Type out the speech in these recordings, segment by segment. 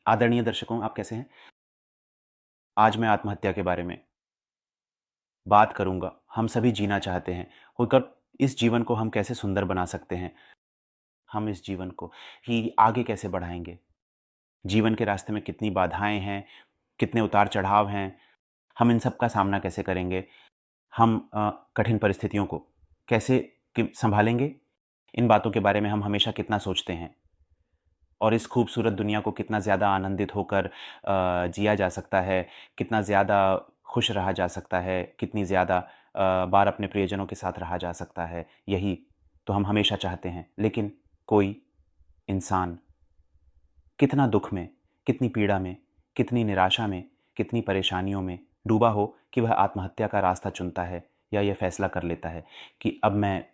आदरणीय दर्शकों, आप कैसे हैं? आज मैं आत्महत्या के बारे में बात करूँगा। हम सभी जीना चाहते हैं, होकर इस जीवन को हम कैसे सुंदर बना सकते हैं? हम इस जीवन को ही आगे कैसे बढ़ाएँगे? जीवन के रास्ते में कितनी बाधाएँ हैं, कितने उतार-चढ़ाव हैं, हम इन सब का सामना कैसे करेंगे? हम कठिन परिस्थितियों को कैसे सँभालेंगे? इन बातों के बारे में हम हमेशा कितना सोचते हैं और इस खूबसूरत दुनिया को कितना ज़्यादा आनंदित होकर जिया जा सकता है, कितना ज़्यादा खुश रहा जा सकता है, कितनी ज़्यादा बार अपने प्रियजनों के साथ रहा जा सकता है, यही तो हम हमेशा चाहते हैं। लेकिन कोई इंसान कितना दुःख में, कितनी पीड़ा में, कितनी निराशा में, कितनी परेशानियों में डूबा हो कि वह आत्महत्या का रास्ता चुनता है या ये फ़ैसला कर लेता है कि अब मैं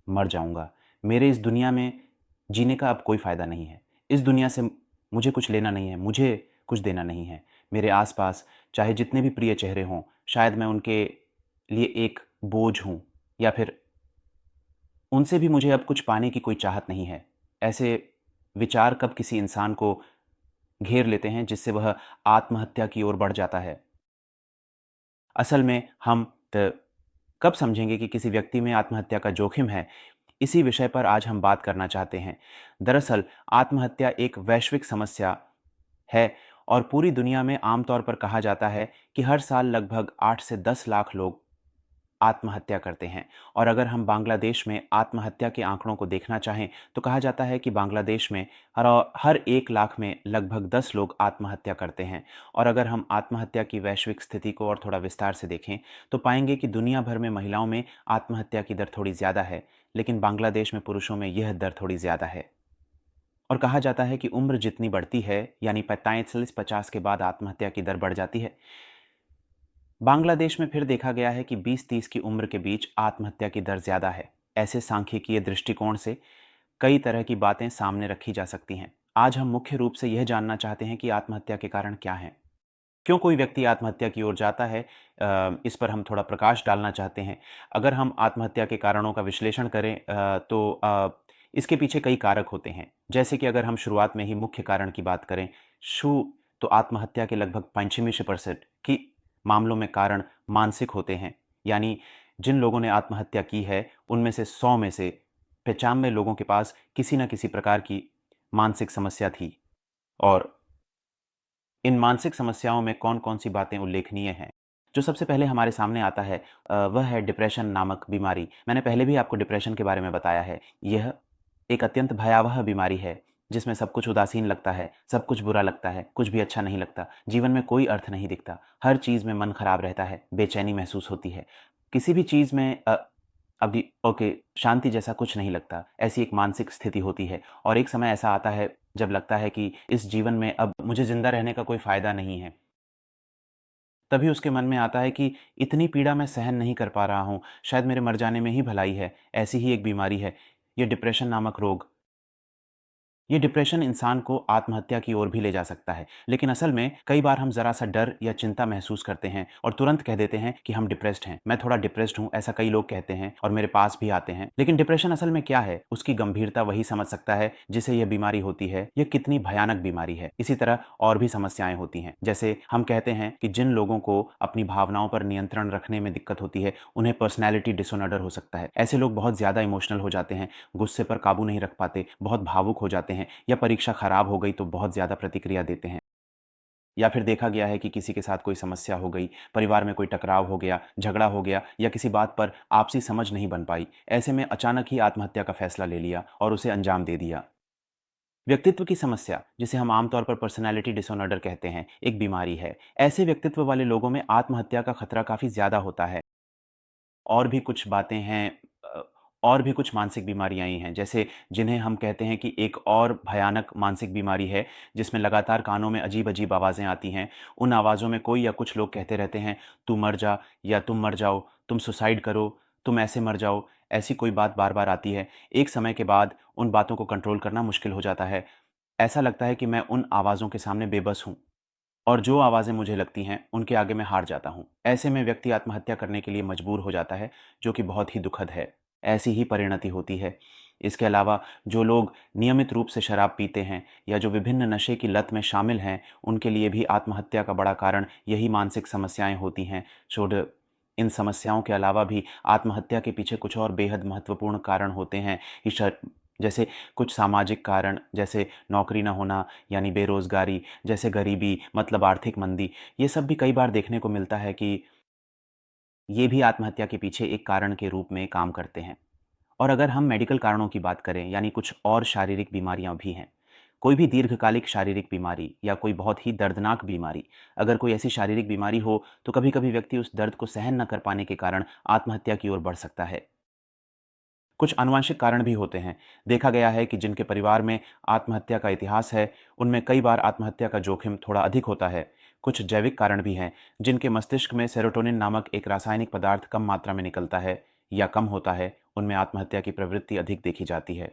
मर जाऊँगा। मेरे इस दुनिया में जीने का अब कोई फ़ायदा नहीं है। इस दुनिया से मुझे कुछ लेना नहीं है, मुझे कुछ देना नहीं है। मेरे आस-पास चाहे जितने भी प्रिय चेहरे हों, शायद मैं उनके लिए एक बोझ हूँ या फिर उनसे भी मुझे अब कुछ पाने की कोई चाहत नहीं है। ऐसे विचार कब किसी इंसान को घेर लेते हैं जिससे वह आत्महत्या की ओर बढ़ जाता है। असल में हम कब समझेंगे कि किसी व्यक्ति में आत्महत्या का जोखिम है? इसी विषय पर आज हम बात करना चाहते हैं। दरअसल आत्महत्या एक वैश्विक समस्या है और पूरी दुनिया में आम तौर पर कहा जाता है कि हर साल लगभग 8 से 10 लाख लोग आत्महत्या करते हैं। और अगर हम बांग्लादेश में आत्महत्या के आंकड़ों को देखना चाहें, तो कहा जाता है कि बांग्लादेश में हर 1 लाख में लगभग 10 लोग आत्महत्या करते हैं। और अगर हम आत्महत्या की वैश्विक स्थिति को और थोड़ा विस्तार से देखें, तो पाएँगे कि दुनिया भर में महिलाओं में आत्महत्या की दर थोड़ी ज़्यादा है, लेकिन बांग्लादेश में पुरुषों में यह दर थोड़ी ज़्यादा है। और कहा जाता है कि उम्र जितनी बढ़ती है, यानी 45-50 के बाद आत्महत्या की दर बढ़ जाती है। बांग्लादेश में फिर देखा गया है कि 20-30 की उम्र के बीच आत्महत्या की दर ज़्यादा है। ऐसे सांख्यिकीय दृष्टिकोण से कई तरह की बातें सामने रखी जा सकती हैं। आज हम मुख्य रूप से यह जानना चाहते हैं कि आत्महत्या के कारण क्या हैं? क्यों कोई व्यक्ति आत्महत्या की ओर जाता है? इस पर हम थोड़ा प्रकाश डालना चाहते हैं। अगर हम आत्महत्या के कारणों का विश्लेषण करें तो इसके पीछे कई कारक होते हैं। जैसे कि अगर हम शुरुआत में ही मुख्य कारण की बात करें, शु तो आत्महत्या के लगभग 85% की मामलों में कारण मानसिक होते हैं। यानी जिन लोगों ने आत्महत्या की है, उनमें से 100 में से 95 लोगों के पास किसी न किसी प्रकार की मानसिक समस्या थी। और इन मानसिक समस्याओं में कौन-कौन सी बातें उल्लेखनीय हैं? जो सबसे पहले हमारे सामने आता है वह है डिप्रेशन नामक बीमारी। मैंने पहले भी आपको डिप्रेशन के बारे में बताया है। यह एक अत्यंत भयावह बीमारी है, जिसमें सब कुछ उदासीन लगता है, सब कुछ बुरा लगता है, कुछ भी अच्छा नहीं लगता, जीवन में कोई अर्थ नहीं दिखता, हर चीज़ में मन खराब रहता है, बेचैनी महसूस होती है। किसी भी चीज़ में अभी ओके, शांति जैसा कुछ नहीं लगता, ऐसी एक मानसिक स्थिति होती है और एक समय ऐसा आता है जब लगता है कि इस जीवन में अब मुझे ज़िंदा रहने का कोई फ़ायदा नहीं है। तभी उसके मन में आता है कि इतनी पीड़ा मैं सहन नहीं कर पा रहा हूँ, शायद मेरे मर जाने में ही भलाई है। ऐसी ही एक बीमारी है, ये डिप्रेशन नामक रोग। ये डिप्रेशन इंसान को आत्महत्या की ओर भी ले जा सकता है। लेकिन असल में कई बार हम ज़रा-सा डर या चिंता महसूस करते हैं और तुरंत कह देते हैं कि हम डिप्रेस्ड हैं। मैं थोड़ा डिप्रेस्ड हूँ, ऐसा कई लोग कहते हैं और मेरे पास भी आते हैं। लेकिन डिप्रेशन असल में क्या है? उसकी गंभीरता वही समझ सकता है जिसे यह बीमारी होती है। ये कितनी भयानक बीमारी है। इसी तरह और भी समस्याएँ होती हैं। जैसे हम कहते हैं कि जिन लोगों को अपनी भावनाओं पर नियंत्रण रखने में दिक्कत होती है, उन्हें पर्सनैलिटी डिसऑर्डर हो सकता है। ऐसे लोग बहुत ज़्यादा इमोशनल हो जाते हैं, गुस्से पर काबू नहीं रख पाते, बहुत भावुक हो जाते हैं या परीक्षा खराब हो गई तो बहुत ज़्यादा प्रतिक्रिया देते हैं। या फिर देखा गया है कि किसी के साथ कोई समस्या हो गई, परिवार में कोई टकराव हो गया, झगड़ा हो गया या किसी बात पर आपसी समझ नहीं बन पाई। ऐसे में अचानक ही आत्महत्या का फैसला ले लिया और उसे अंजाम दे दिया। व्यक्तित्व की समस्या, जिसे हम आमतौर पर पर्सनैलिटी डिसऑर्डर कहते हैं, एक बीमारी है। ऐसे व्यक्तित्व वाले लोगों में आत्महत्या का खतरा काफ़ी ज़्यादा होता है। और भी कुछ बातें हैं अ, और भी कुछ मानसिक बीमारियाँ आई हैं, जैसे जिन्हें हम कहते हैं कि एक और भयानक मानसिक बीमारी है, जिसमें लगातार कानों में अजीब-अजीब आवाज़ें आती हैं। उन आवाज़ों में कोई या कुछ लोग कहते रहते हैं, "तू मर जा" या "तुम मर जाओ, तुम सुसाइड करो, तुम ऐसे मर जाओ।" ऐसी कोई बात बार-बार आती है। एक समय के बाद उन बातों को कंट्रोल करना मुश्किल हो जाता है। ऐसा लगता है कि मैं उन आवाज़ों के सामने बेबस हूँ। और जो आवाज़ें मुझे लगती हैं, उनके आगे मैं हार जाता हूँ। ऐसे में व्यक्ति आत्महत्या करने के लिए मजबूर हो जाता है, जो कि बहुत ही दुखद है। ऐसी ही परिणति होती है। इसके अलावा जो लोग नियमित रूप से शराब पीते हैं या जो विभिन्न नशे की लत में शामिल हैं, उनके लिए भी आत्महत्या का बड़ा कारण यही मानसिक समस्याएँ होती हैं। छोड़ इन समस्याओं के अलावा भी आत्महत्या के पीछे कुछ और बेहद महत्वपूर्ण कारण होते हैं कि जैसे कुछ सामाजिक कारण, जैसे नौकरी ना होना यानी बेरोज़गारी, जैसे गरीबी मतलब आर्थिक मंदी, ये सब भी कई बार देखने को मिलता है कि ये भी आत्महत्या के पीछे एक कारण के रूप में काम करते हैं। और अगर हम मेडिकल कारणों की बात करें, यानी कुछ और शारीरिक बीमारियां भी हैं। कोई भी दीर्घकालिक शारीरिक बीमारी या कोई बहुत ही दर्दनाक बीमारी, अगर कोई ऐसी शारीरिक बीमारी हो, तो कभी-कभी व्यक्ति उस दर्द को सहन न कर पाने के कारण आत्महत्या की ओर बढ़ सकता है। कुछ आनुवंशिक कारण भी होते हैं। देखा गया है कि जिनके परिवार में आत्महत्या का इतिहास है, उनमें कई बार आत्महत्या का जोखिम थोड़ा अधिक होता है। कुछ जैविक कारण भी हैं, जिनके मस्तिष्क में सेरोटोनिन नामक एक रासायनिक पदार्थ कम मात्रा में निकलता है या कम होता है, उनमें आत्महत्या की प्रवृत्ति अधिक देखी जाती है।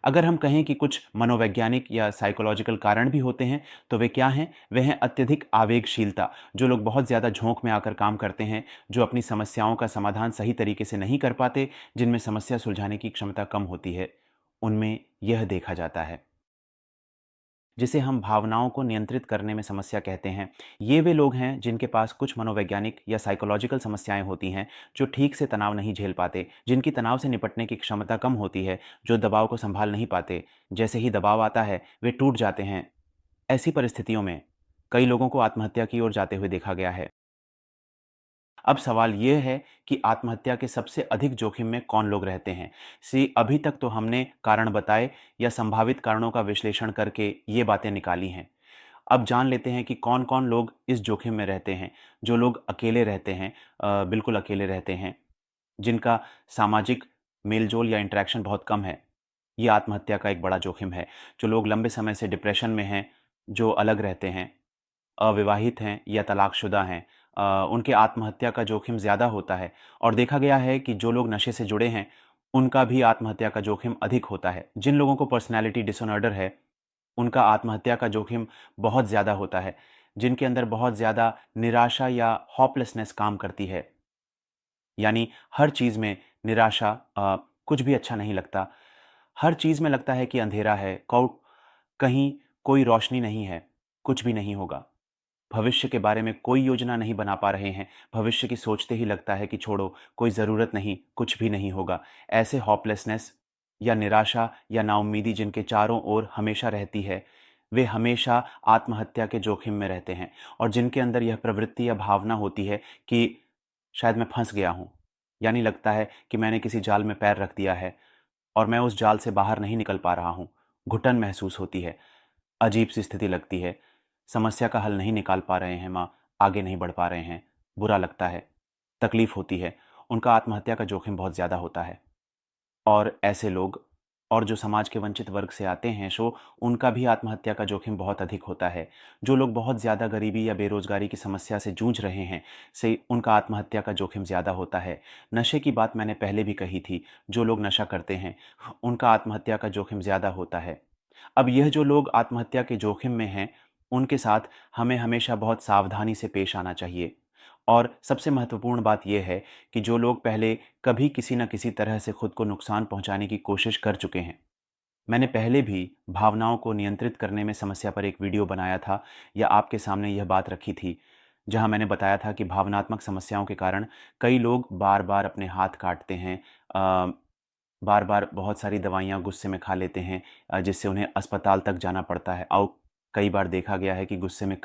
अगर हम कहें कि कुछ मनोवैज्ञानिक या साइकोलॉजिकल कारण भी होते हैं, तो वे क्या हैं? वे हैं अत्यधिक आवेगशीलता, जो लोग बहुत ज़्यादा झोंक में आकर काम करते हैं, जो अपनी समस्याओं का समाधान सही तरीके से नहीं कर पाते, जिनमें समस्या सुलझाने की क्षमता कम होती है, उनमें यह देखा जाता है। जिसे हम भावनाओं को नियंत्रित करने में समस्या कहते हैं। ये वे लोग हैं जिनके पास कुछ मनोवैज्ञानिक या साइकोलॉजिकल समस्याएँ होती हैं, जो ठीक से तनाव नहीं झेल पाते, जिनकी तनाव से निपटने की क्षमता कम होती है, जो दबाव को सँभाल नहीं पाते। जैसे ही दबाव आता है, वे टूट जाते हैं। ऐसी परिस्थितियों में कई लोगों को आत्महत्या की ओर जाते हुए देखा गया है। अब सवाल ये है कि आत्महत्या के सबसे अधिक जोखिम में कौन लोग रहते हैं? अभी तक तो हमने कारण बताए या संभावित कारणों का विश्लेषण करके ये बातें निकाली हैं। अब जान लेते हैं कि कौन-कौन लोग इस जोखिम में रहते हैं। जो लोग अकेले रहते हैं, बिल्कुल अकेले रहते हैं, जिनका सामाजिक मेल-जोल या इंटरैक्शन बहुत कम है, ये आत्महत्या का एक बड़ा जोखिम है। जो लोग लंबे समय से डिप्रेशन में हैं, जो अलग रहते हैं, अविवाहित हैं या तलाकशुदा हैं, उनके आत्महत्या का जोखिम ज़्यादा होता है। और देखा गया है कि जो लोग नशे से जुड़े हैं, उनका भी आत्महत्या का जोखिम अधिक होता है। जिन लोगों को पर्सनैलिटी डिसऑर्डर है, उनका आत्महत्या का जोखिम बहुत ज़्यादा होता है। जिनके अंदर बहुत ज़्यादा निराशा या होपलेसनेस काम करती है, यानी हर चीज़ में निराशा, कुछ भी अच्छा नहीं लगता। हर चीज़ में लगता है कि अंधेरा है, कहीं कोई रोशनी नहीं है, कुछ भी नहीं होगा। भविष्य के बारे में कोई योजना नहीं बना पा रहे हैं। भविष्य की सोचते ही लगता है कि छोड़ो, कोई ज़रूरत नहीं, कुछ भी नहीं होगा। ऐसे होपलेसनेस या निराशा या नाउम्मीदी जिनके चारों ओर हमेशा रहती है, वे हमेशा आत्महत्या के जोखिम में रहते हैं। और जिनके अंदर यह प्रवृत्ति या भावना होती है कि शायद मैं फँस गया हूँ, यानी लगता है कि मैंने किसी जाल में पैर रख दिया है और मैं उस जाल से बाहर नहीं निकल पा रहा हूँ। घुटन महसूस होती है, अजीब-सी स्थिति लगती है, समस्या का हल नहीं निकाल पा रहे हैं माँ, आगे नहीं बढ़ पा रहे हैं, बुरा लगता है, तकलीफ़ होती है, उनका आत्महत्या का जोखिम बहुत ज़्यादा होता है। और ऐसे लोग और जो समाज के वंचित वर्ग से आते हैं उनका भी आत्महत्या का जोखिम बहुत अधिक होता है। जो लोग बहुत ज़्यादा गरीबी या बेरोज़गारी की समस्या से जूझ रहे हैं, उनका आत्महत्या का जोखिम ज़्यादा होता है। नशे की बात मैंने पहले भी कही थी, जो लोग नशा करते हैं, उनका आत्महत्या का जोखिम ज़्यादा होता है। अब यह जो लोग आत्महत्या के जोखिम में हैं, उनके साथ हमें हमेशा बहुत सावधानी से पेश आना चाहिए। और सबसे महत्वपूर्ण बात यह है कि जो लोग पहले कभी किसी न किसी तरह से खुद को नुकसान पहुंचाने की कोशिश कर चुके हैं। मैंने पहले भी भावनाओं को नियंत्रित करने में समस्या पर एक वीडियो बनाया था या आपके सामने यह बात रखी थी, जहां मैंने बताया था कि भावनात्मक समस्याओं के कारण कई लोग बार-बार अपने हाथ काटते हैं, बार-बार बहुत सारी दवाइयाँ गुस्से में खा लेते हैं, जिससे उन्हें अस्पताल तक जाना पड़ता है। और कई बार देखा गया है कि गुस्से में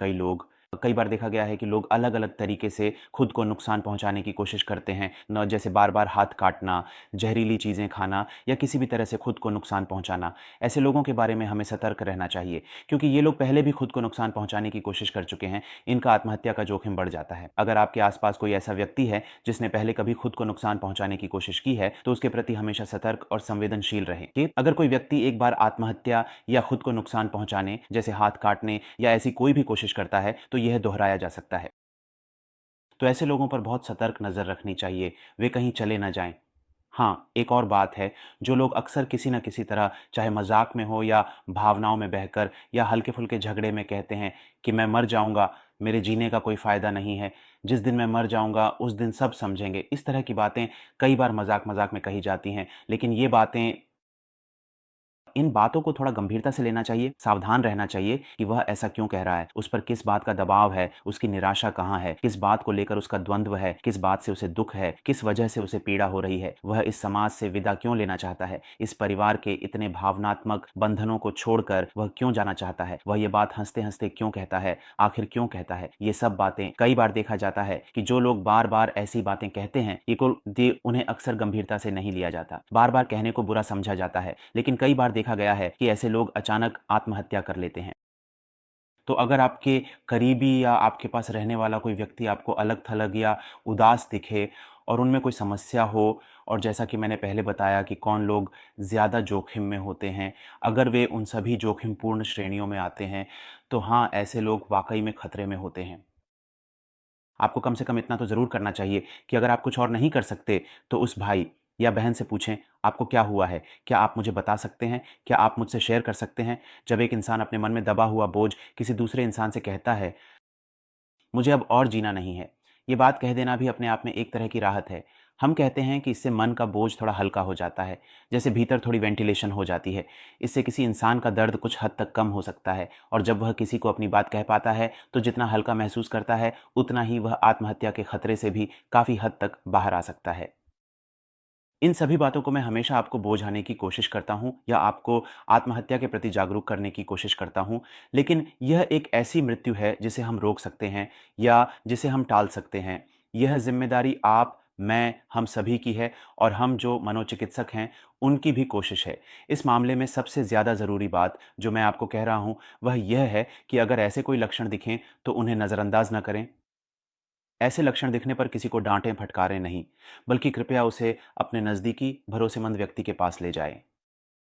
कई बार देखा गया है कि लोग अलग-अलग तरीके से खुद को नुकसान पहुँचाने की कोशिश करते हैं। न जैसे बार-बार हाथ काटना, जहरीली चीज़ें खाना या किसी भी तरह से खुद को नुकसान पहुँचाना। ऐसे लोगों के बारे में हमें सतर्क रहना चाहिए, क्योंकि ये लोग पहले भी खुद को नुकसान पहुँचाने की कोशिश कर चुके हैं। इनका आत्महत्या का जोखिम बढ़ जाता है। अगर आपके आस-पास कोई ऐसा व्यक्ति है जिसने पहले कभी खुद को नुकसान पहुँचाने की कोशिश की है, तो उसके प्रति हमेशा सतर्क और संवेदनशील रहें कि अगर कोई व्यक्ति एक बार आत्महत्या या खुद को नुकसान पहुँचाने, जैसे हाथ काटने या ऐसी कोई भी कोशिश करता है, तो यह दोहराया जा सकता है। तो ऐसे लोगों पर बहुत सतर्क नज़र रखनी चाहिए, वे कहीं चले ना जाएँ। हाँ, एक और बात है, जो लोग अक्सर किसी न किसी तरह, चाहे मज़ाक में हो या भावनाओं में बहकर या हल्के-फुल्के झगड़े में कहते हैं कि मैं मर जाऊँगा, मेरे जीने का कोई फ़ायदा नहीं है, जिस दिन मैं मर जाऊँगा उस दिन सब समझेंगे। इस तरह की बातें कई बार मज़ाक-मज़ाक में कही जाती हैं, लेकिन ये बातें इन बातों को थोड़ा गंभीरता से लेना चाहिए, सावधान रहना चाहिए कि वह ऐसा क्यों कह रहा है, उस पर किस बात का दबाव है, उसकी निराशा कहाँ है, किस बात को लेकर उसका द्वंद्व है, किस बात से उसे दुःख है, किस वजह से उसे पीड़ा हो रही है, वह इस समाज से विदा क्यों लेना चाहता है, इस परिवार के इतने भावनात्मक बंधनों को छोड़कर वह क्यों जाना चाहता है, वह ये बात हँसते-हँसते क्यों कहता है, आखिर क्यों कहता है। ये सब बातें कई बार देखा जाता है कि जो लोग बार-बार ऐसी बातें कहते हैं, ये उन्हें अक्सर गंभीरता से नहीं लिया जाता। बार-बार कहने को बुरा समझा जाता है, लेकिन कई बार देखा गया है कि ऐसे लोग अचानक आत्महत्या कर लेते हैं। तो अगर आपके करीबी या आपके पास रहने वाला कोई व्यक्ति आपको अलग-थलग या उदास दिखे और उनमें कोई समस्या हो, और जैसा कि मैंने पहले बताया कि कौन लोग ज़्यादा जोखिम में होते हैं, अगर वे उन सभी जोखिमपूर्ण श्रेणियों में आते हैं, तो हाँ, ऐसे लोग वाक़ई में खतरे में होते हैं। आपको कम से कम इतना तो ज़रूर करना चाहिए कि अगर आप कुछ और नहीं कर सकते, तो उस भाई या बहन से पूछें, आपको क्या हुआ है? क्या आप मुझे बता सकते हैं? क्या आप मुझसे शेयर कर सकते हैं? जब एक इंसान अपने मन में दबा हुआ बोझ किसी दूसरे इंसान से कहता है, मुझे अब और जीना नहीं है, ये बात कह देना भी अपने आप में एक तरह की राहत है। हम कहते हैं कि इससे मन का बोझ थोड़ा हल्का हो जाता है, जैसे भीतर थोड़ी वेंटिलेशन हो जाती है। इससे किसी इंसान का दर्द कुछ हद तक कम हो सकता है, और जब वह किसी को अपनी बात कह पाता है, तो जितना हल्का महसूस करता है, उतना ही वह आत्महत्या के खतरे से भी काफ़ी हद तक बाहर आ सकता है। इन सभी बातों को मैं हमेशा आपको बोझाने की कोशिश करता हूँ या आपको आत्महत्या के प्रति जागरूक करने की कोशिश करता हूँ। लेकिन यह एक ऐसी मृत्यु है जिसे हम रोक सकते हैं या जिसे हम टाल सकते हैं। यह ज़िम्मेदारी आप, मैं, हम सभी की है, और हम जो मनोचिकित्सक हैं, उनकी भी कोशिश है। इस मामले में सबसे ज़्यादा ज़रूरी बात जो मैं आपको कह रहा हूँ, वह यह है कि अगर ऐसे कोई लक्षण दिखें, तो उन्हें नज़रअंदाज न करें। ऐसे लक्षण दिखने पर किसी को डांटें फटकारें नहीं, बल्कि कृपया उसे अपने नज़दीकी भरोसेमंद व्यक्ति के पास ले जाएं।